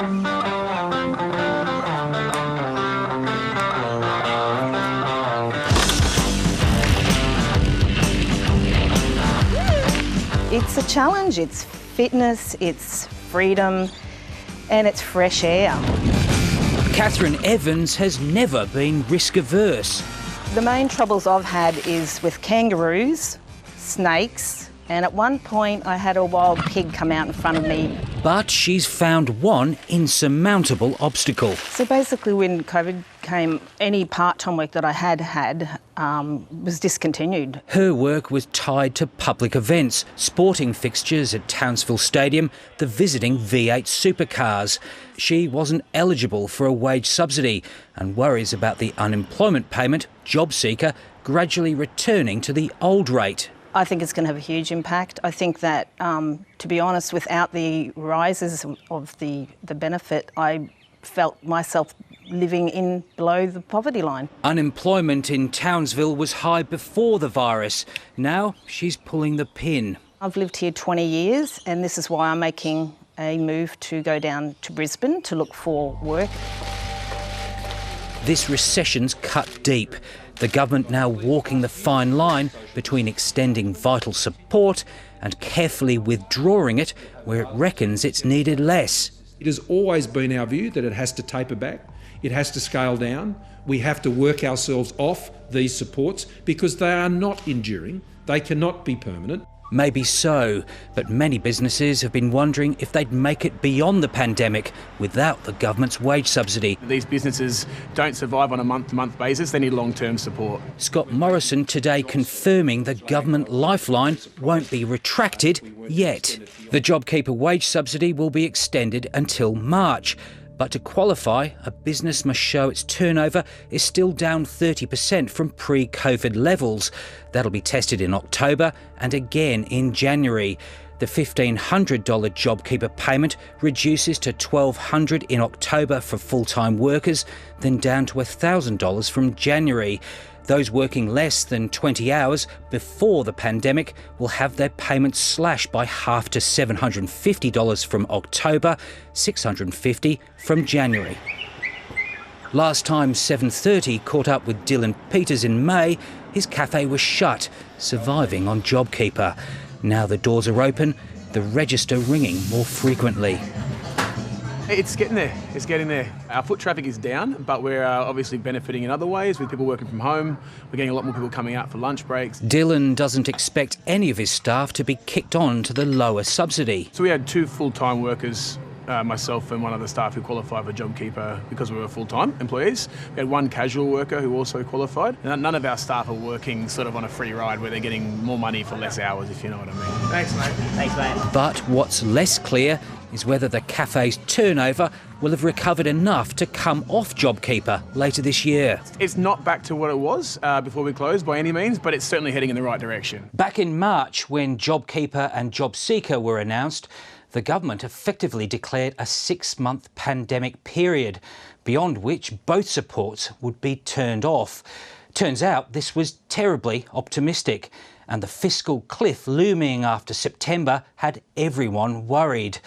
It's a challenge, it's fitness, it's freedom, and it's fresh air. Catherine Evans has never been risk-averse. The main troubles I've had is with kangaroos, snakes, and at one point I had a wild pig come out in front of me. But she's found one insurmountable obstacle. So basically when COVID came, any part-time work that I had was discontinued. Her work was tied to public events, sporting fixtures at Townsville Stadium, the visiting V8 supercars. She wasn't eligible for a wage subsidy and worries about the unemployment payment, JobSeeker, gradually returning to the old rate. I think it's going to have a huge impact. I think that, to be honest, without the rises of the benefit, I felt myself living in below the poverty line. Unemployment in Townsville was high before the virus. Now she's pulling the pin. I've lived here 20 years and this is why I'm making a move to go down to Brisbane to look for work. This recession's cut deep. The government now walking the fine line between extending vital support and carefully withdrawing it where it reckons it's needed less. It has always been our view that it has to taper back, it has to scale down. We have to work ourselves off these supports because they are not enduring, they cannot be permanent. Maybe so, but many businesses have been wondering if they'd make it beyond the pandemic without the government's wage subsidy. These businesses don't survive on a month-to-month basis, they need long-term support. Scott Morrison today confirming the government lifeline won't be retracted yet. The JobKeeper wage subsidy will be extended until March. But to qualify, a business must show its turnover is still down 30% from pre-COVID levels. That'll be tested in October and again in January. The $1,500 JobKeeper payment reduces to $1,200 in October for full-time workers, then down to $1,000 from January. Those working less than 20 hours before the pandemic will have their payments slashed by half to $750 from October, $650 from January. Last time 7:30 caught up with Dylan Peters in May, his cafe was shut, surviving on JobKeeper. Now the doors are open, the register ringing more frequently. It's getting there, it's getting there. Our foot traffic is down, but we're obviously benefiting in other ways with people working from home. We're getting a lot more people coming out for lunch breaks. Dylan doesn't expect any of his staff to be kicked on to the lower subsidy. So we had 2 full-time workers, myself and one other staff who qualified for JobKeeper because we were full-time employees. We had 1 casual worker who also qualified. None of our staff are working sort of on a free ride where they're getting more money for less hours, if you know what I mean. Thanks, mate. Thanks, mate. But what's less clear is whether the cafe's turnover will have recovered enough to come off JobKeeper later this year. It's not back to what it was before we closed by any means, but it's certainly heading in the right direction. Back in March, when JobKeeper and JobSeeker were announced, the government effectively declared a 6-month pandemic period, beyond which both supports would be turned off. Turns out this was terribly optimistic, and the fiscal cliff looming after September had everyone worried.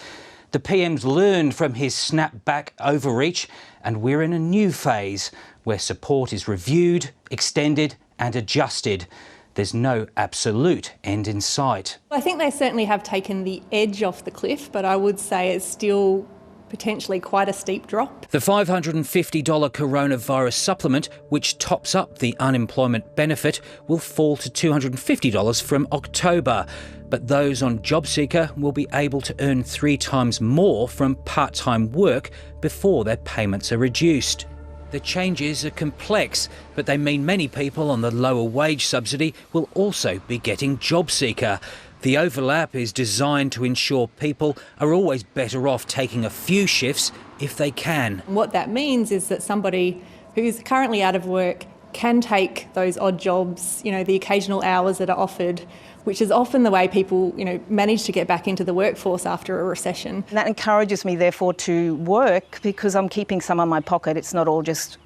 The PM's learned from his snapback overreach, and we're in a new phase where support is reviewed, extended and adjusted. There's no absolute end in sight. I think they certainly have taken the edge off the cliff, but I would say it's still potentially quite a steep drop. The $550 coronavirus supplement, which tops up the unemployment benefit, will fall to $250 from October. But those on JobSeeker will be able to earn 3 times more from part-time work before their payments are reduced. The changes are complex, but they mean many people on the lower wage subsidy will also be getting JobSeeker. The overlap is designed to ensure people are always better off taking a few shifts if they can. What that means is that somebody who's currently out of work can take those odd jobs, the occasional hours that are offered, which is often the way people, manage to get back into the workforce after a recession. And that encourages me, therefore, to work because I'm keeping some in my pocket. It's not all just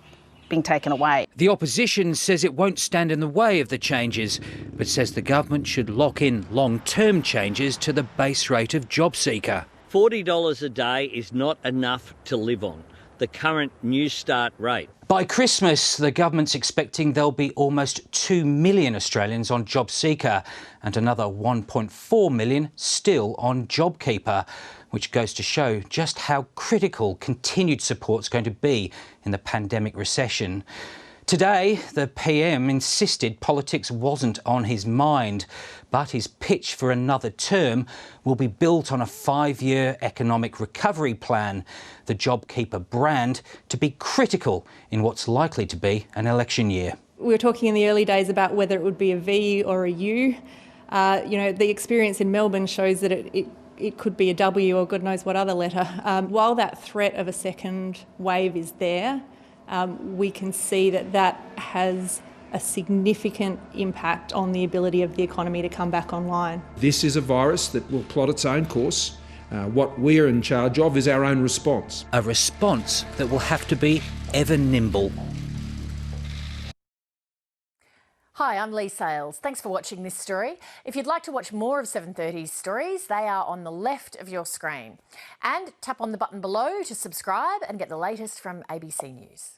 being taken away. The opposition says it won't stand in the way of the changes, but says the government should lock in long-term changes to the base rate of JobSeeker. $40 a day is not enough to live on, the current New Start rate. By Christmas, the government's expecting there'll be almost 2 million Australians on JobSeeker and another 1.4 million still on JobKeeper, which goes to show just how critical continued support's going to be in the pandemic recession. Today, the PM insisted politics wasn't on his mind, but his pitch for another term will be built on a 5-year economic recovery plan, the JobKeeper brand, to be critical in what's likely to be an election year. We were talking in the early days about whether it would be a V or a U. The experience in Melbourne shows that it could be a W or God knows what other letter. While that threat of a second wave is there, we can see that has a significant impact on the ability of the economy to come back online. This is a virus that will plot its own course. What we're in charge of is our own response. A response that will have to be ever nimble. Hi, I'm Lee Sales. Thanks for watching this story. If you'd like to watch more of 730's stories, they are on the left of your screen. And tap on the button below to subscribe and get the latest from ABC News.